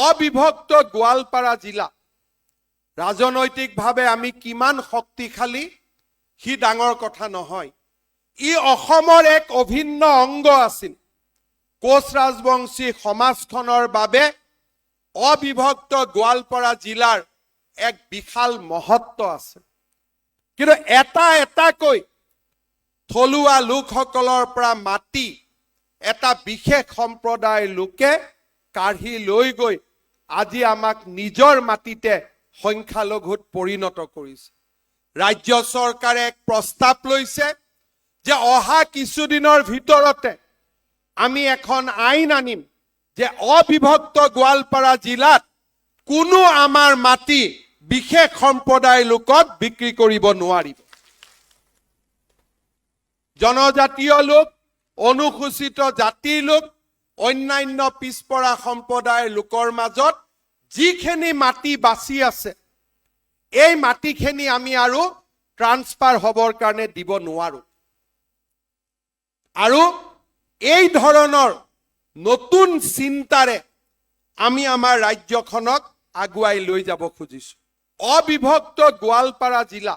অবিভক্ত গোৱালপাৰা জিলা ৰাজনৈতিকভাৱে আমি কিমান শক্তিশালী সি ডাঙৰ কথা নহয়। ই অসমৰ এক অভিন্ন অংগ আছিল। কোচ ৰাজবংশী সমাজখনৰ বাবে অবিভক্ত গোৱালপাৰা জিলাৰ এক বিশাল মহত্ব আছে। কিন্তু এটা এটাকৈ থলুৱা লোকসকলৰ পৰা মাটি এটা বিশেষ সম্প্ৰদায়ৰ লোকে কাঢ়ি লৈ গৈ আজি আমাক নিজৰ মাটিতে সংখ্যালঘুত পৰিণত কৰিছে। ৰাজ্য চৰকাৰে এক প্ৰস্তাৱ লৈছে যে অহা কিছুদিনৰ ভিতৰতে আমি এখন আইন আনিম যে অবিভক্ত গোৱালপাৰা জিলাত কোনো আমাৰ মাটি বিশেষ সম্প্ৰদায়ৰ লোকক বিক্ৰী কৰিব নোৱাৰিব। জনজাতীয় লোক, অনুসূচিত জাতিৰ লোক, অন্যান্য পিছপৰা সম্প্ৰদায়ৰ লোকৰ মাজত যিখিনি মাটি বাচি আছে, এই মাটিখিনি আমি আৰু ট্ৰান্সফাৰ হ'বৰ কাৰণে দিব নোৱাৰো। আৰু এই ধৰণৰ নতুন চিন্তাৰে আমি আমাৰ ৰাজ্যখনক আগুৱাই লৈ যাব খুজিছো। অবিভক্ত গোৱালপাৰা জিলা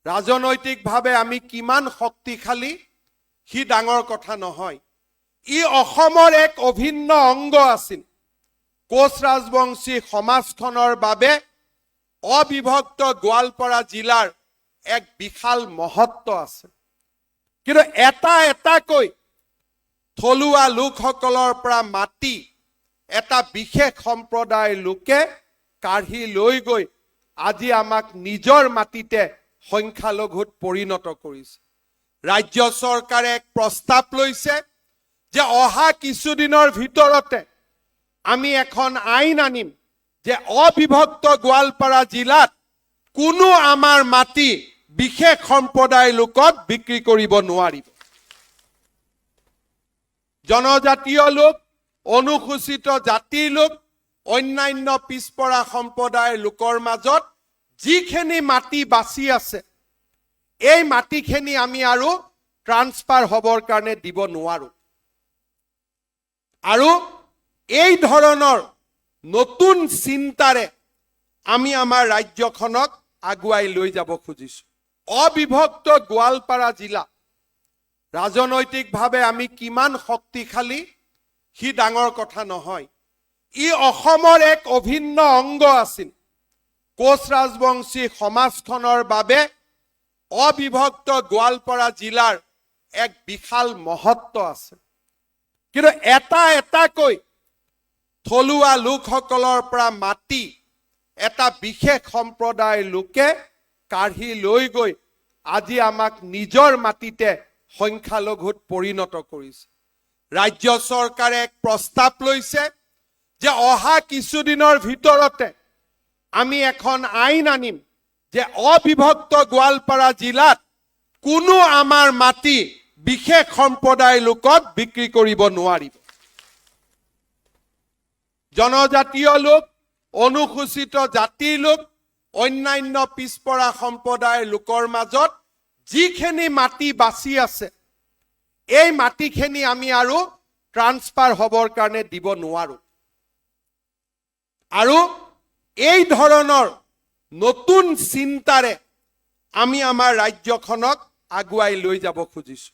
ৰাজনৈতিকভাৱে আমি কিমান শক্তিশালী সি ডাঙৰ কথা নহয়। ই অসমৰ এক অভিন্ন অংগ আছিল। কোচ ৰাজবংশী সমাজখনৰ বাবে অবিভক্ত গোৱালপাৰা জিলাৰ এক বিশাল মহত্ব আছে। কিন্তু এটা এটাকৈ থলুৱা লোকসকলৰ পৰা মাটি এটা বিশেষ সম্প্ৰদায়ৰ লোকে কাঢ়ি লৈ গৈ আজি আমাক নিজৰ মাটিতে সংখ্যালঘুত পৰিণত কৰিছে। ৰাজ্য চৰকাৰে এক প্ৰস্তাৱ লৈছে যে অহা কিছুদিনৰ ভিতৰতে আমি এখন আইন আনিম যে অবিভক্ত গোৱালপাৰা জিলাত কোনো আমাৰ মাটি বিশেষ সম্প্ৰদায়ৰ লোকক বিক্ৰী কৰিব নোৱাৰিব। জনজাতীয় লোক, অনুসূচিত জাতিৰ লোক, অন্যান্য পিছপৰা সম্প্ৰদায়ৰ লোকৰ মাজত যিখিনি মাটি বাচি আছে, এই মাটিখিনি আমি আৰু ট্ৰান্সফাৰ হ'বৰ কাৰণে দিব নোৱাৰো। আৰু এই ধৰণৰ নতুন চিন্তাৰে আমি আমাৰ ৰাজ্যখনক আগুৱাই লৈ যাব খুজিছো। অবিভক্ত গোৱালপাৰা জিলা ৰাজনৈতিকভাৱে আমি কিমান শক্তিশালী সি ডাঙৰ কথা নহয়। ই অসমৰ এক অভিন্ন অংগ আছিল। কোচ ৰাজবংশী সমাজখনৰ বাবে অবিভক্ত গোৱালপাৰা জিলাৰ এক বিশাল মহত্ব আছে। কিন্তু এটা এটাকৈ থলুৱা লোকসকলৰ পৰা মাটি এটা বিশেষ সম্প্ৰদায়ৰ লোকে কাঢ়ি লৈ গৈ আজি আমাক নিজৰ মাটিতে সংখ্যালঘুত পৰিণত কৰিছে। ৰাজ্য চৰকাৰে এক প্ৰস্তাৱ লৈছে যে অহা কিছুদিনৰ ভিতৰতে আমি এখন আইন আনিম যে অবিভক্ত গোৱালপাৰা জিলাত কোনো আমাৰ মাটি বিশেষ সম্প্ৰদায়ৰ লোকক বিক্ৰী কৰিব নোৱাৰিব। জনজাতীয় লোক, অনুসূচিত জাতিৰ লোক, অন্যান্য পিছপৰা সম্প্ৰদায়ৰ লোকৰ মাজত যিখিনি মাটি বাচি আছে, এই মাটিখিনি আমি আৰু ট্ৰান্সফাৰ হ'বৰ কাৰণে দিব নোৱাৰো। আৰু এই ধৰণৰ নতুন চিন্তাৰে আমি আমাৰ ৰাজ্যখনক আগুৱাই লৈ যাব খুজিছো।